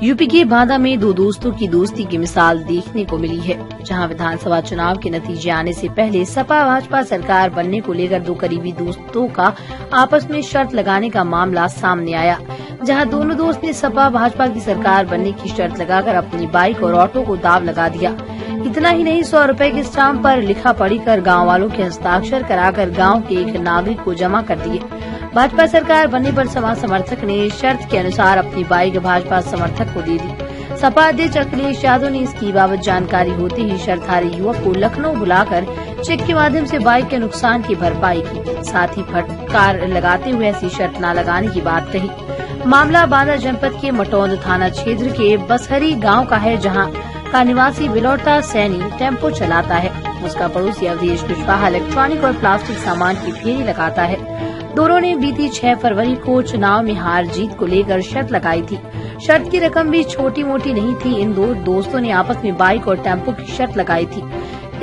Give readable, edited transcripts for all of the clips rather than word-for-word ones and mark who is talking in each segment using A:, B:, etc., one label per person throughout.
A: UP के बांदा में दो दोस्तों की दोस्ती की मिसाल देखने को मिली है, जहां विधानसभा चुनाव के नतीजे आने से पहले सपा भाजपा सरकार बनने को लेकर दो करीबी दोस्तों का आपस में शर्त लगाने का मामला सामने आया, जहां दोनों दोस्त ने सपा भाजपा की सरकार बनने की शर्त लगाकर अपनी बाइक और ऑटो को दाव लगा दिया। इतना ही नहीं, 100 रुपए के स्टाम्प पर लिखा पढ़ी कर गाँव वालों के हस्ताक्षर कराकर गाँव के एक नागरिक को जमा कर दिए। भाजपा सरकार बनने पर सपा समर्थक ने शर्त के अनुसार अपनी बाइक भाजपा समर्थक को दे दी। सपा अध्यक्ष अखिलेश यादव ने इसकी बाबत जानकारी होते ही शर्तधारी युवक को लखनऊ बुलाकर चेक के माध्यम से बाइक के नुकसान की भरपाई की, साथ ही फटकार लगाते हुए ऐसी शर्त न लगाने की बात कही। मामला बांदा जनपद के मटौंद थाना क्षेत्र के बसहरी गाँव का है, जहाँ का निवासी बिलौटा सैनी टेम्पो चलाता है। उसका पड़ोसी अवधेश कुशवाहा इलेक्ट्रॉनिक और प्लास्टिक सामान की फेरी लगाता है। दोनों ने बीती 6 फरवरी को चुनाव में हार जीत को लेकर शर्त लगाई थी। शर्त की रकम भी छोटी मोटी नहीं थी। इन दो दोस्तों ने आपस में बाइक और टेम्पो की शर्त लगाई थी।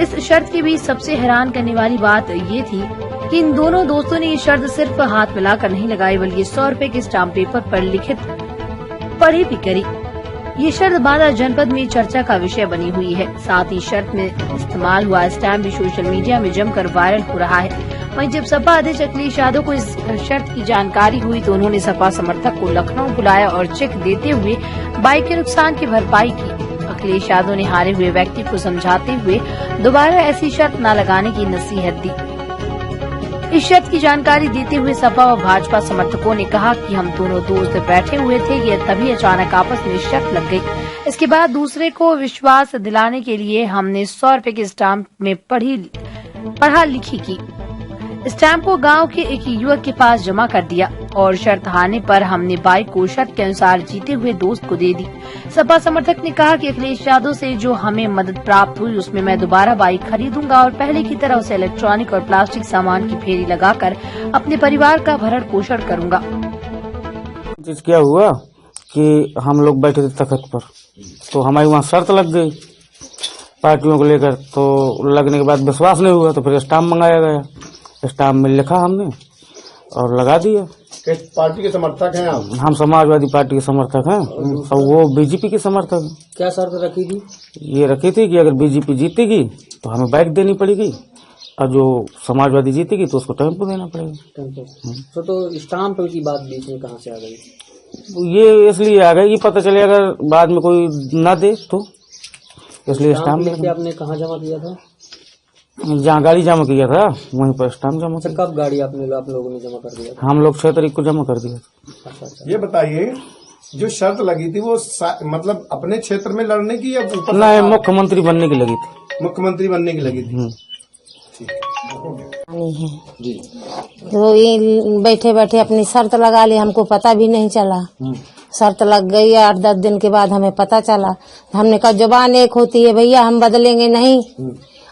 A: इस शर्त के बीच सबसे हैरान करने वाली बात ये थी कि इन दोनों दोस्तों ने ये शर्त सिर्फ हाथ मिलाकर नहीं लगाई, बल्कि 100 रुपए के स्टाम्प पेपर पर लिखित पढ़ी भी करी। ये शर्त बांदा जनपद में चर्चा का विषय बनी हुई है। साथ ही शर्त में इस्तेमाल हुआ स्टैम्प भी सोशल मीडिया में जमकर वायरल हो रहा है। वहीं जब सपा अध्यक्ष अखिलेश यादव को इस शर्त की जानकारी हुई तो उन्होंने सपा समर्थक को लखनऊ बुलाया और चेक देते हुए बाइक के नुकसान की भरपाई की। अखिलेश यादव ने हारे हुए व्यक्ति को समझाते हुए दोबारा ऐसी शर्त न लगाने की नसीहत दी। इस शर्त की जानकारी देते हुए सपा व भाजपा समर्थकों ने कहा कि हम दोनों दोस्त बैठे हुए थे, ये तभी अचानक आपस में शर्त लग गई। इसके बाद दूसरे को विश्वास दिलाने के लिए हमने 100 रुपए के स्टाम्प में पढ़ा लिखी की स्टैम्प को गांव के एक युवक के पास जमा कर दिया और शर्त हारने पर हमने बाइक को शर्त के अनुसार जीते हुए दोस्त को दे दी। सपा समर्थक ने कहा कि अखिलेश यादव से जो हमें मदद प्राप्त हुई उसमें मैं दोबारा बाइक खरीदूंगा और पहले की तरह उसे इलेक्ट्रॉनिक और प्लास्टिक सामान की फेरी लगाकर अपने परिवार का भरण पोषण करूंगा।
B: क्या हुआ कि हम लोग बैठे थे तख्त पर, तो हमारी वहाँ शर्त लग गई पार्टियों को लेकर। तो लगने के बाद विश्वास नहीं हुआ तो फिर स्टाम्प मंगाया गया। स्टाम्प में लिखा हमने और लगा दिया।
C: किस पार्टी के समर्थक हैं आप?
B: हम समाजवादी पार्टी के समर्थक हैं और वो बीजेपी के समर्थक हैं। क्या शर्त रखी थी? ये रखी थी कि अगर बीजेपी जीतेगी तो हमें बाइक देनी पड़ेगी और जो समाजवादी जीतेगी तो उसको टेम्पो देना पड़ेगा।
D: तो स्टाम्प की बात बीच में कहाँ से आ गई?
B: ये इसलिए आ गई कि पता चले अगर बाद में कोई न दे तो, इसलिए स्टाम्प।
D: आपने कहाँ जमा किया था?
B: जहाँ गाड़ी जमा किया था वहीं पर स्टाम्प जमा किया।
D: कब गाड़ी आप लोगों ने जमा कर दिया था?
B: हम लोग 6 तारीख को जमा कर दिया।
C: ये बताइए, जो शर्त लगी थी वो मतलब अपने क्षेत्र में लड़ने की या
B: नहीं, मुख्यमंत्री बनने की लगी थी।
C: मुख्यमंत्री बनने की लगी थी।
D: जी,
E: तो ये बैठे बैठे अपनी शर्त लगा ली, हमको पता भी नहीं चला। शर्त लग गई 8-10 दिन के बाद हमें पता चला। हमने कहा जुबान एक होती है भैया, हम बदलेंगे नहीं,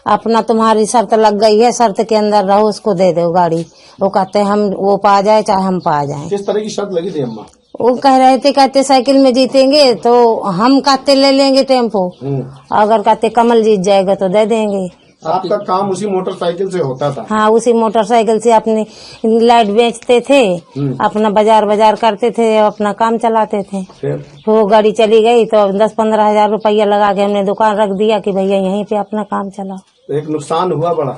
E: अपना तुम्हारी शर्त लग गई है, शर्त के अंदर रहो, उसको दे दो गाड़ी। वो कहते हम वो पा जाए चाहे हम पा जाए।
C: किस तरह की शर्त लगी थी अम्मा?
E: वो कह रहे थे, कहते साइकिल में जीतेंगे तो हम कहते ले लेंगे टेम्पो, अगर कहते कमल जीत जाएगा तो दे देंगे।
C: आपका काम उसी मोटरसाइकिल से होता था?
E: हाँ, उसी मोटरसाइकिल से अपनी लाइट बेचते थे, अपना बाजार करते थे, अपना काम चलाते थे। वो गाड़ी चली गई तो 10-15 हजार रुपया लगा के हमने दुकान रख दिया कि भैया यहीं पे अपना काम चलाओ।
C: एक नुकसान हुआ बड़ा?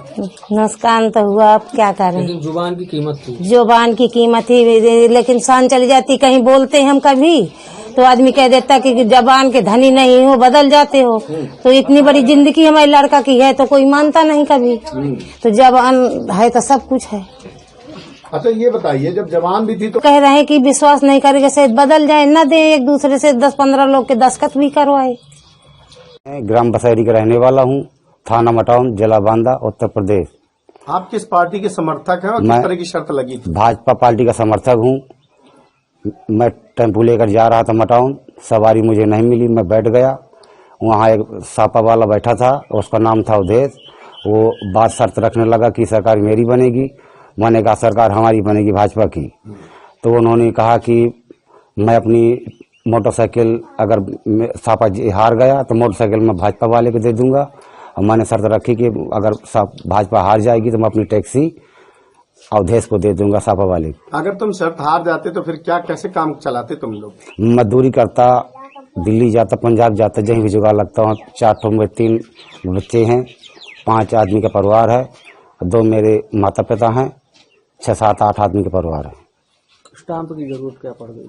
E: नुकसान तो हुआ, अब क्या करें।
D: लेकिन जुबान की कीमत थी।
E: जुबान की कीमत थी, लेकिन शान चली जाती। कहीं बोलते हम कभी तो आदमी कह देता कि जबान के धनी नहीं हो, बदल जाते हो। तो इतनी बड़ी जिंदगी हमारे लड़का की है तो कोई मानता नहीं कभी। तो जबान है तो सब कुछ है।
C: अच्छा, ये बताइए, जब जवान भी थी तो
E: कह रहे हैं कि विश्वास नहीं करेगा से बदल जाए, न दे एक दूसरे से 10-15 लोग के दस्तखत भी करवाए।
F: ग्राम बसहरी का रहने वाला हूँ, थाना मटौंद, जिला बांदा, उत्तर प्रदेश।
C: आप किस पार्टी के समर्थक हैं और किस तरह की शर्त लगी थी?
F: भाजपा पार्टी का समर्थक हूँ। मैं टेम्पो लेकर जा रहा था मटौंद, सवारी मुझे नहीं मिली, मैं बैठ गया। वहाँ एक सापा वाला बैठा था, उसका नाम था अवधेश। वो बात शर्त रखने लगा कि सरकार मेरी बनेगी। मैंने कहा सरकार हमारी बनेगी, भाजपा की। तो उन्होंने कहा कि मैं अपनी मोटरसाइकिल, अगर सापा हार गया तो मोटरसाइकिल मैं भाजपा वाले को दे दूंगा। और मैंने शर्त रखी कि अगर भाजपा हार जाएगी तो मैं अपनी टैक्सी अवधेश को दे दूंगा, सापा वाले।
C: अगर तुम शर्त हार जाते तो फिर क्या, कैसे काम चलाते तुम लोग?
F: मजदूरी करता, दिल्ली जाता, पंजाब जाता, जहीं भी जुगाड़ लगता हूँ। 4 ठो में 3 बच्चे हैं, 5 आदमी का परिवार है, 2 मेरे माता पिता हैं, 6, 7, 8 आदमी का परिवार है।
D: स्टाम्प की जरूरत क्या पड़ गई?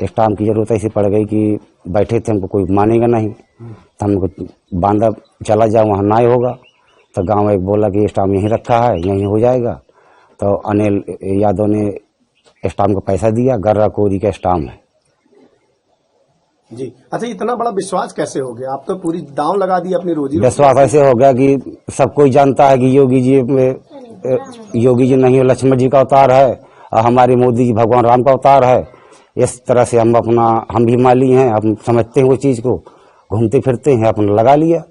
F: स्टाम्प की जरूरत ऐसी पड़ गई कि बैठे थे, हमको कोई मानेगा नहीं, तो हमको बांधा चला जाओ, वहाँ ना होगा। तो गांव एक बोला कि स्टाम्प यहीं रखा है, यहीं हो जाएगा। तो अनिल यादव ने स्टाम्प का पैसा दिया, गर्रा कोरी का स्टाम्प है।
C: जी, अच्छा, इतना बड़ा विश्वास कैसे हो गया? आप तो पूरी दांव लगा दी अपनी रोजी।
F: विश्वास ऐसे हो गया कि सब कोई जानता है कि योगी जी नहीं, लक्ष्मण जी का अवतार है, और हमारे मोदी जी भगवान राम का अवतार है। इस तरह से हम भी माली हैं, हम समझते हैं वो चीज को, घूमते फिरते हैं, अपना लगा लिया।